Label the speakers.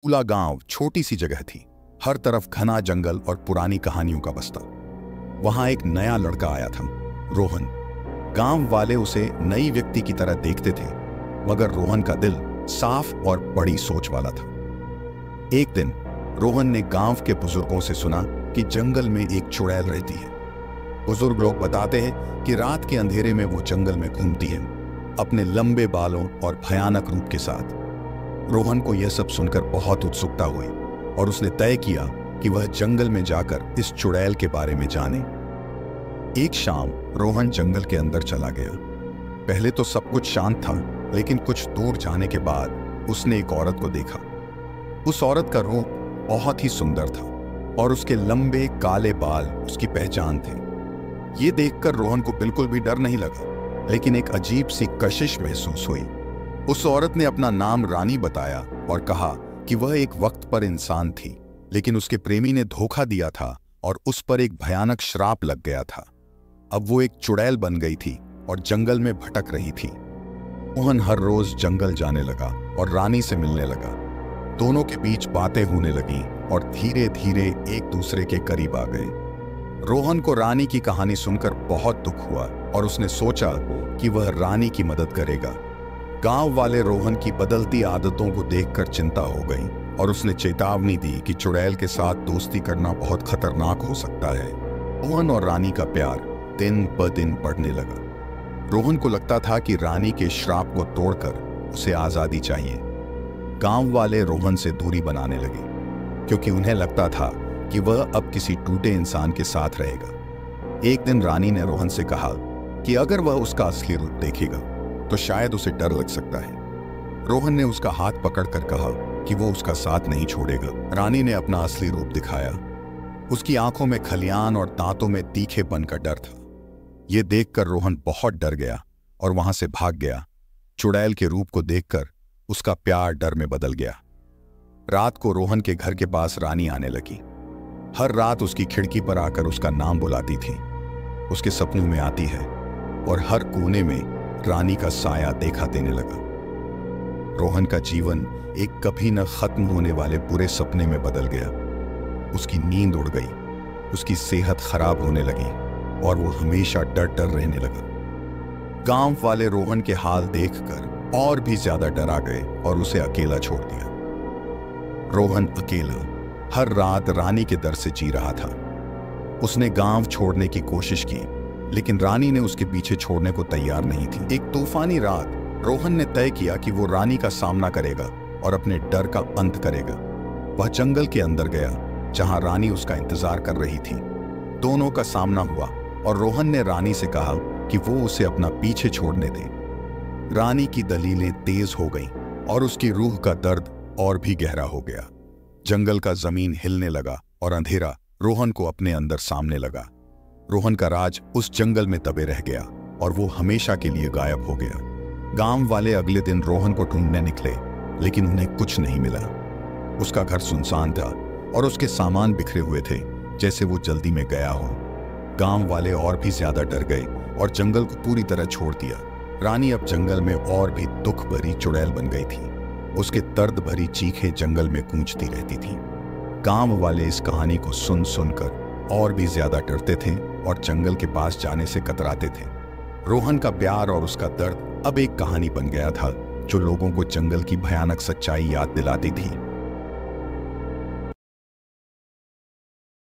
Speaker 1: पूरा गांव छोटी सी जगह थी। हर तरफ घना जंगल और पुरानी कहानियों का बस्ता। वहां एक नया लड़का आया था, रोहन। गांव वाले उसे नई व्यक्ति की तरह देखते थे, मगर रोहन का दिल साफ और बड़ी सोच वाला था। एक दिन रोहन ने गांव के बुजुर्गों से सुना कि जंगल में एक चुड़ैल रहती है। बुजुर्ग लोग बताते हैं कि रात के अंधेरे में वो जंगल में घूमती है, अपने लंबे बालों और भयानक रूप के साथ। रोहन को यह सब सुनकर बहुत उत्सुकता हुई और उसने तय किया कि वह जंगल में जाकर इस चुड़ैल के बारे में जाने। एक शाम रोहन जंगल के अंदर चला गया। पहले तो सब कुछ शांत था, लेकिन कुछ दूर जाने के बाद उसने एक औरत को देखा। उस औरत का रूप बहुत ही सुंदर था और उसके लंबे काले बाल उसकी पहचान थे। ये देखकर रोहन को बिल्कुल भी डर नहीं लगा, लेकिन एक अजीब सी कशिश महसूस हुई। उस औरत ने अपना नाम रानी बताया और कहा कि वह एक वक्त पर इंसान थी, लेकिन उसके प्रेमी ने धोखा दिया था और उस पर एक भयानक श्राप लग गया था। अब वो एक चुड़ैल बन गई थी और जंगल में भटक रही थी। रोहन हर रोज जंगल जाने लगा और रानी से मिलने लगा। दोनों के बीच बातें होने लगीं और धीरे धीरे एक दूसरे के करीब आ गए। रोहन को रानी की कहानी सुनकर बहुत दुख हुआ और उसने सोचा कि वह रानी की मदद करेगा। गांव वाले रोहन की बदलती आदतों को देखकर चिंता हो गई और उसने चेतावनी दी कि चुड़ैल के साथ दोस्ती करना बहुत खतरनाक हो सकता है। रोहन और रानी का प्यार दिन ब दिन बढ़ने लगा। रोहन को लगता था कि रानी के श्राप को तोड़कर उसे आजादी चाहिए। गांव वाले रोहन से दूरी बनाने लगे, क्योंकि उन्हें लगता था कि वह अब किसी टूटे इंसान के साथ रहेगा। एक दिन रानी ने रोहन से कहा कि अगर वह उसका असली रूप देखेगा तो शायद उसे डर लग सकता है। रोहन ने उसका हाथ पकड़कर कहा कि वो उसका साथ नहीं छोड़ेगा। रानी ने अपना असली रूप दिखाया। उसकी आंखों में खलियान और दांतों में तीखेपन का डर था। यह देखकर रोहन बहुत डर गया और वहां से भाग गया। चुड़ैल के रूप को देखकर उसका प्यार डर में बदल गया। रात को रोहन के घर के पास रानी आने लगी। हर रात उसकी खिड़की पर आकर उसका नाम बुलाती थी। उसके सपनों में आती है और हर कोने में रानी का साया देखा देने लगा। रोहन का जीवन एक कभी न खत्म होने वाले बुरे सपने में बदल गया। उसकी नींद उड़ गई, उसकी सेहत खराब होने लगी और वो हमेशा डर डर रहने लगा। गांव वाले रोहन के हाल देखकर और भी ज्यादा डरा गए और उसे अकेला छोड़ दिया। रोहन अकेला हर रात रानी के दर से जी रहा था। उसने गांव छोड़ने की कोशिश की, लेकिन रानी ने उसके पीछे छोड़ने को तैयार नहीं थी। एक तूफानी रात रोहन ने तय किया कि वो रानी का सामना करेगा और अपने डर का अंत करेगा। वह जंगल के अंदर गया, जहां रानी उसका इंतजार कर रही थी। दोनों का सामना हुआ और रोहन ने रानी से कहा कि वो उसे अपना पीछे छोड़ने दे। रानी की दलीलें तेज हो गईं और उसकी रूह का दर्द और भी गहरा हो गया। जंगल का जमीन हिलने लगा और अंधेरा रोहन को अपने अंदर सामने लगा। रोहन का राज उस जंगल में दबे रह गया और वो हमेशा के लिए गायब हो गया। गांव वाले अगले दिन रोहन को ढूंढने निकले, लेकिन उन्हें कुछ नहीं मिला। उसका घर सुनसान था और उसके सामान बिखरे हुए थे, जैसे वो जल्दी में गया हो। गांव वाले और भी ज्यादा डर गए और जंगल को पूरी तरह छोड़ दिया। रानी अब जंगल में और भी दुख भरी चुड़ैल बन गई थी। उसके दर्द भरी चीखें जंगल में गूंजती रहती थी। गांव वाले इस कहानी को सुन सुनकर और भी ज्यादा डरते थे और जंगल के पास जाने से कतराते थे। रोहन का प्यार और उसका दर्द अब एक कहानी बन गया था, जो लोगों को जंगल की भयानक सच्चाई याद दिलाती थी।